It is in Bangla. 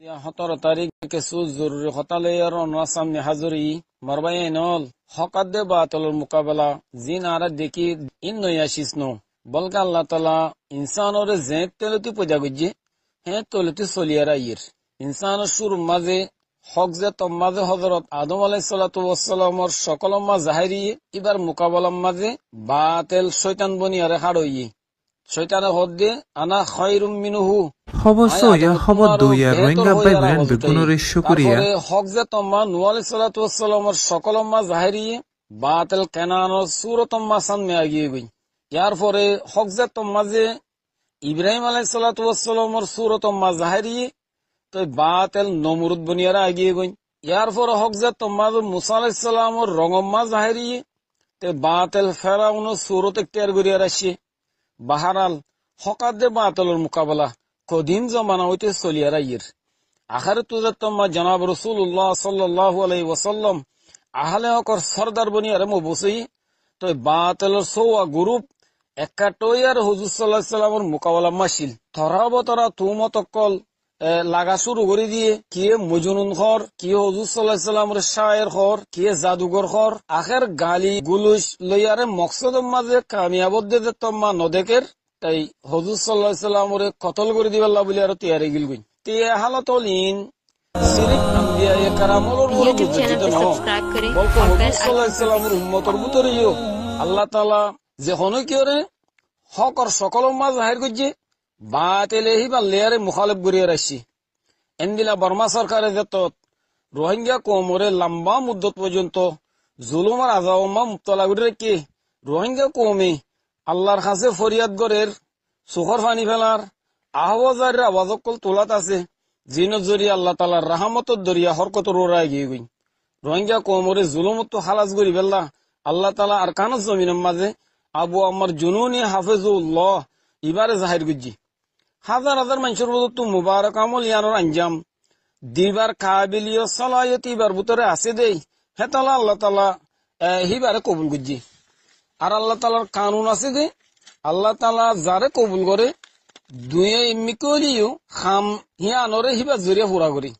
17 তারিখে জরুরি হতালের সামনে হাজুরি মারবাইনল হকাদে বাতলের মোকাবেলা জিন আর দেখি ইন নয়াশিস নো বলকে আল্লাহ তালা ইনসানর জেঁত তেলতি পয়দা গজ্জে হ্যাঁ তলতি চলিয়ারা ইয়ের ইনসানের সুর মাঝে হক যে তম্মাজে হজরত আদম আলাইসালামের সকল মা জাহেরি এবার মোকাবেলার মাঝে বাতেল শৈতান বনিয়ারে হাড়ইয়ে শৈতানে হদ দিয়ে আনা খয়রুম মিনুহু হক যে তম্মা নূহ আলাইহিসসালামের সকল মা জাহেরি বাতেল কেনানোর সুরতম্মা সামনে আগিয়ে গই। ইয়ার পরে হক যে তম্মা যে ইব্রাহিম আলাইহিসসালামের সুরতম্মা জাহেরি তো বাতেল নমরুদ বনিয়ারা আগিয়ে গই। ইয়ার পরে হক যে তম্মা মুসা আলাইহিসসালামের রঙম্মা জাহেরি তে বাতেল ফেরাউন সুরত ইখতিয়ার করিয়া রাখছে। বাহারাল হকাদে বাতলের মোকাবেলা কদিন জমানা হইতে চলিয়ারা ইয়ের আখারে তুজাত্তম্মা জনাব রাসূলুল্লাহ সাল্লাল্লাহু আলাইহি ওয়াসাল্লাম আহলে হকর সরদার বনিয়ারে মুবসি তো বাতলের সওয়া গ্রুপ একাটয়ার হুজুর সাল্লাল্লাহু আলাইহি ওয়াসাল্লামের মোকাবেলা মাসিল তরা তুমতকল লাগা শুরু করে দিয়ে কে মজনুন খর কে হুজুর সাল্লাল্লাহু আলাইহি ওয়াসাল্লামের শায়ের খর কে জাদুঘর খর আখের গালি গুলুশ লইয়ারে মকসদের মাঝে কামিয়াবদ দে তম্মা নদেকের তাই হুজুর সাল্লাল্লাহু আলাইহি ওয়াসাল্লামের কতল করে দিবাল্লাহ বলি আর তৈয়ারি গিলগুই তে হালাতলিন সিরিফ আম্বিয়ায়ে কারামুলের উপর বুঝিত ন বলতো হুজুর সাল্লাল্লাহু আলাইহি ওয়াসাল্লামের উম্মতের ভিতরেও আল্লাহ তাআলা যে হন কি করে হকর সকল মা জাহির করছে বাতেলে হিবা লেয়ারে মুখালিফ করিয়া রাখছি এন্দিলা বর্মা সরকারের যত রোহিঙ্গা কৌমরে লম্বা মুদ্দত পর্যন্ত জুলুমার আজাওমা মুক্তলা করে রেখে রোহিঙ্গা কৌমে আল্লাহর কাছে ফরিয়াদ গরের সুখর ফানি ফেলার আহ্বাজারের আওয়াজকল তোলাত আছে জিনত জরিয়া আল্লাহ তালার রাহমতর দরিয়া হরকত রোড়ায় গিয়ে গই রোহিঙ্গা কৌমরে জুলুমত হালাজ করি ফেললা আল্লাহ তালা আর কানত জমিনের মাঝে আবু আমার জুনুনি হাফেজুল্লাহ ইবারে জাহির গুজি হাজার হাজার মানুষের মতো মুবারক আমল ইয়ানোর আঞ্জাম দিবার কাবিলিয় সালায়ত ইবার ভিতরে আছে দেই হে তালা আল্লাহ তালা হিবারে কবুল গুজি আর আল্লাহ তালার কানুন আছে দে আল্লাহ তালা যারে কবুল করে দুয়ে ইম্মি করিও খাম হিয়ানরে হিবার জরিয়া পুরা করি